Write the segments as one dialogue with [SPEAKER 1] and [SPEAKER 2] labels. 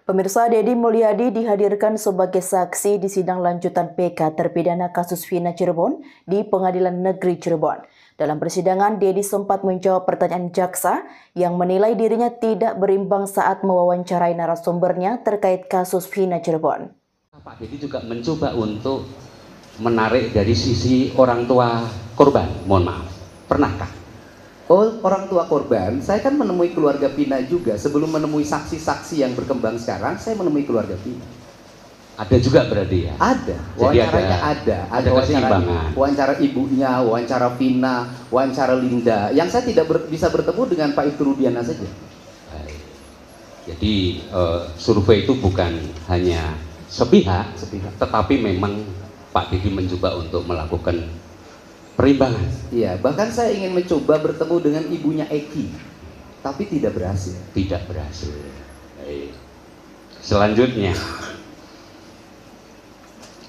[SPEAKER 1] Pemirsa, Deddy Mulyadi dihadirkan sebagai saksi di sidang lanjutan PK terpidana kasus Vina Cirebon di Pengadilan Negeri Cirebon. Dalam persidangan, Deddy sempat menjawab pertanyaan jaksa yang menilai dirinya tidak berimbang saat mewawancarai narasumbernya terkait kasus Vina Cirebon.
[SPEAKER 2] Pak Deddy juga mencoba untuk menarik dari sisi orang tua korban. Mohon maaf, pernahkah?
[SPEAKER 3] Oh, orang tua korban, saya kan menemui keluarga Vina juga. Sebelum menemui saksi-saksi yang berkembang sekarang, saya menemui keluarga Vina.
[SPEAKER 2] Ada juga berarti ya?
[SPEAKER 3] Ada,
[SPEAKER 2] Jadi
[SPEAKER 3] wawancaranya ada
[SPEAKER 2] keseimbangan.
[SPEAKER 3] wawancara ibunya, wawancara Vina, wawancara Linda. Yang saya tidak bisa bertemu dengan Pak Ibtu Rudiana saja.
[SPEAKER 2] Baik. Jadi survei itu bukan hanya sepihak, tetapi memang Pak Deddy mencoba untuk melakukan perimbangan.
[SPEAKER 3] Iya, bahkan saya ingin mencoba bertemu dengan ibunya Eki, tapi tidak berhasil.
[SPEAKER 2] Tidak berhasil. Baik. Selanjutnya,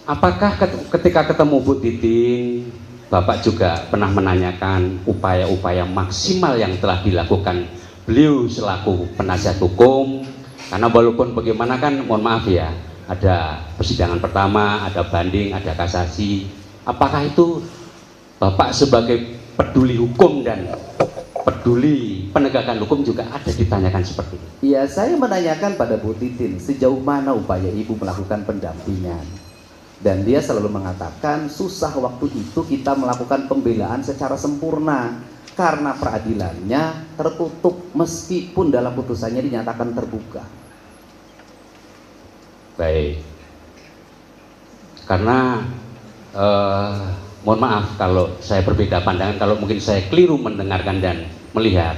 [SPEAKER 2] apakah ketika ketemu Bu Titin, Bapak juga pernah menanyakan upaya-upaya maksimal yang telah dilakukan beliau selaku penasihat hukum? Karena walaupun bagaimana kan, mohon maaf ya, ada persidangan pertama, ada banding, ada kasasi. Apakah itu Bapak sebagai peduli hukum dan peduli penegakan hukum juga ada ditanyakan seperti itu?
[SPEAKER 3] Iya, saya menanyakan pada Bu Titin sejauh mana upaya ibu melakukan pendampingan. Dan dia selalu mengatakan susah waktu itu kita melakukan pembelaan secara sempurna karena peradilannya tertutup meskipun dalam putusannya dinyatakan terbuka.
[SPEAKER 2] Baik. Karena mohon maaf kalau saya berbeda pandangan, kalau mungkin saya keliru mendengarkan dan melihat.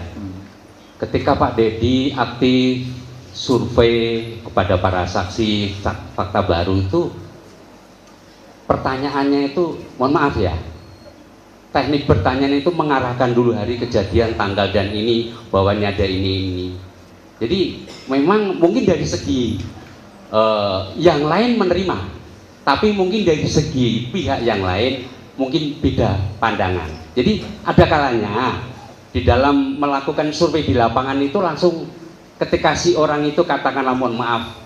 [SPEAKER 2] Ketika Pak Deddy aktif survei kepada para saksi fakta baru itu, pertanyaannya itu, mohon maaf ya, teknik pertanyaan itu mengarahkan dulu hari kejadian, tanggal dan ini, bahwanya ada ini. Jadi memang mungkin dari segi yang lain menerima, tapi mungkin dari segi pihak yang lain mungkin beda pandangan. Jadi ada kalanya di dalam melakukan survei di lapangan itu langsung ketika si orang itu katakanlah, mohon maaf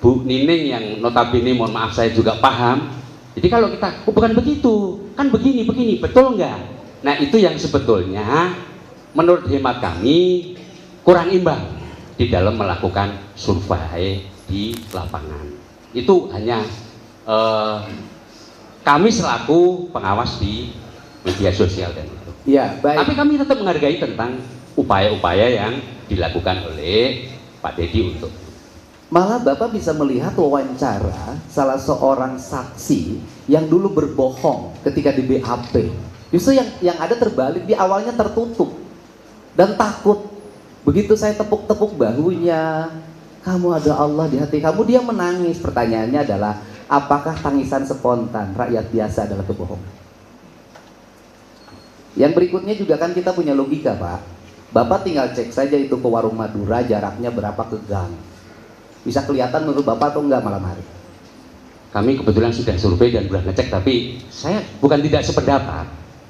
[SPEAKER 2] Bu Nining yang notabene mohon maaf saya juga paham. Jadi kalau kita, oh bukan begitu, kan begini, betul nggak? Nah itu yang sebetulnya menurut hemat kami kurang imbang di dalam melakukan survei di lapangan. Itu hanya kami selaku pengawas di media sosial dan itu.
[SPEAKER 3] Ya, baik.
[SPEAKER 2] Tapi kami tetap menghargai tentang upaya-upaya yang dilakukan oleh Pak Deddy untuk.
[SPEAKER 3] Malah Bapak bisa melihat wawancara salah seorang saksi yang dulu berbohong ketika di BAP. Justru yang ada terbalik, di awalnya tertutup dan takut. Begitu saya tepuk-tepuk bahunya, kamu ada Allah di hati kamu, dia menangis. Pertanyaannya adalah, apakah tangisan spontan rakyat biasa adalah kebohongan? Yang berikutnya juga kan kita punya logika, Pak. Bapak tinggal cek saja itu ke warung Madura, jaraknya berapa ke gang. Bisa kelihatan menurut Bapak atau enggak malam hari?
[SPEAKER 2] Kami kebetulan sudah survei dan sudah ngecek, tapi saya bukan tidak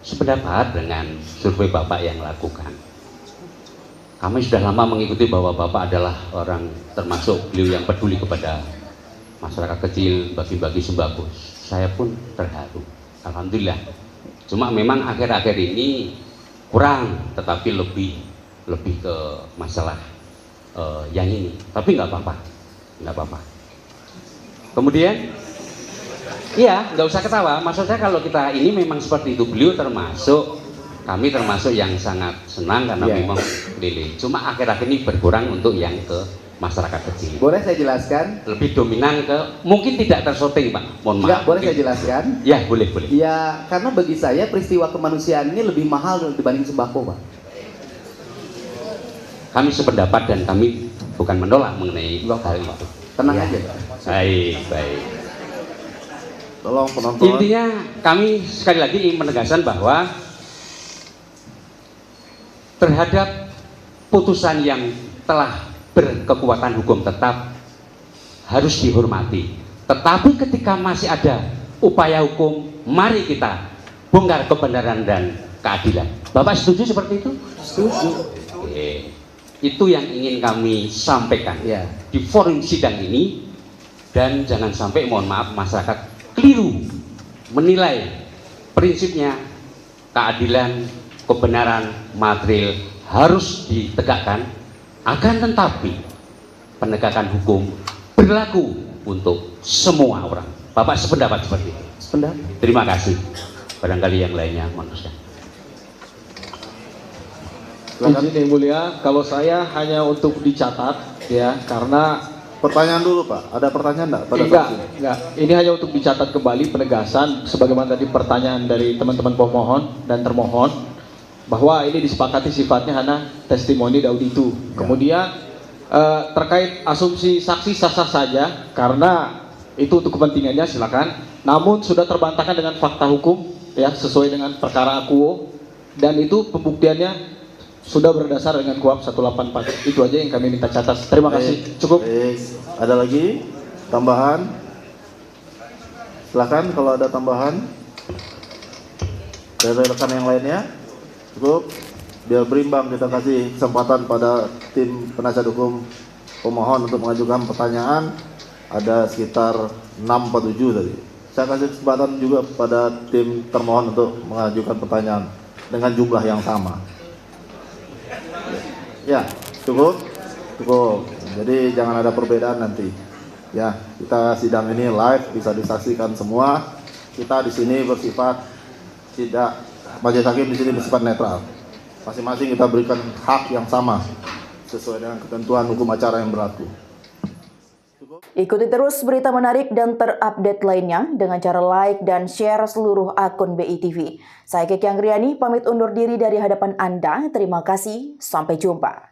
[SPEAKER 2] sependapat dengan survei Bapak yang lakukan. Kami sudah lama mengikuti bahwa Bapak adalah orang termasuk beliau yang peduli kepada masyarakat kecil, bagi-bagi sembako. Saya pun terharu, alhamdulillah. Cuma memang akhir-akhir ini kurang, tetapi lebih ke masalah yang ini. Tapi nggak apa-apa. Kemudian, iya nggak usah ketawa. Maksud saya kalau kita ini memang seperti itu, beliau kami termasuk yang sangat senang karena memang keliling. Cuma akhir-akhir ini berkurang untuk yang ke masyarakat kecil.
[SPEAKER 3] Boleh saya jelaskan?
[SPEAKER 2] Lebih dominan ke, mungkin tidak tersorting Pak, mohon maaf.
[SPEAKER 3] Enggak, boleh saya jelaskan?
[SPEAKER 2] Ya, boleh.
[SPEAKER 3] Ya, karena bagi saya peristiwa kemanusiaan ini lebih mahal dibanding sembako, Pak.
[SPEAKER 2] Kami sependapat dan kami bukan menolak mengenai hal itu.
[SPEAKER 3] Tenang
[SPEAKER 2] ya.
[SPEAKER 3] aja.
[SPEAKER 2] Baik.
[SPEAKER 3] Tolong penonton.
[SPEAKER 2] Intinya kami sekali lagi ingin menegaskan bahwa terhadap putusan yang telah berkekuatan hukum tetap harus dihormati. Tetapi ketika masih ada upaya hukum, mari kita bongkar kebenaran dan keadilan. Bapak setuju seperti itu?
[SPEAKER 3] Setuju.
[SPEAKER 2] Oke. Itu yang ingin kami sampaikan
[SPEAKER 3] Ya.
[SPEAKER 2] di forum sidang ini, dan jangan sampai, mohon maaf, masyarakat keliru menilai prinsipnya keadilan, kebenaran material harus ditegakkan, akan tetapi penegakan hukum berlaku untuk semua orang. Bapak sependapat seperti itu?
[SPEAKER 3] Sependapat.
[SPEAKER 2] Terima kasih. Barangkali yang lainnya, manusia.
[SPEAKER 4] Izin yang mulia, kalau saya hanya untuk dicatat ya, karena
[SPEAKER 5] Pertanyaan dulu Pak, ada pertanyaan enggak pada
[SPEAKER 4] enggak,
[SPEAKER 5] saksi?
[SPEAKER 4] enggak. Ini hanya untuk dicatat kembali penegasan sebagaimana tadi pertanyaan dari teman-teman pemohon dan termohon bahwa ini disepakati sifatnya hanya testimoni auditu. Kemudian terkait asumsi saksi sah-sah saja karena itu untuk kepentingannya silakan. Namun sudah terbantahkan dengan fakta hukum ya sesuai dengan perkara akuo, dan itu pembuktiannya sudah berdasar dengan KUHP 184. Itu aja yang kami minta catat. Terima kasih. Cukup.
[SPEAKER 5] Baik. Ada lagi tambahan? Silakan kalau ada tambahan dari rekan yang lainnya. Cukup. Biar berimbang, kita kasih kesempatan pada tim penasihat hukum pemohon untuk mengajukan pertanyaan. Ada sekitar 647 tadi. Saya kasih kesempatan juga pada tim termohon untuk mengajukan pertanyaan dengan jumlah yang sama. Ya, cukup. Jadi jangan ada perbedaan nanti. Ya, kita sidang ini live, bisa disaksikan semua. Kita di sini bersifat tidak, majelis hakim di sini bersifat netral. Masing-masing kita berikan hak yang sama sesuai dengan ketentuan hukum acara yang berlaku.
[SPEAKER 1] Ikuti terus berita menarik dan terupdate lainnya dengan cara like dan share seluruh akun BI TV. Saya Kiki Anggriani pamit undur diri dari hadapan Anda. Terima kasih, sampai jumpa.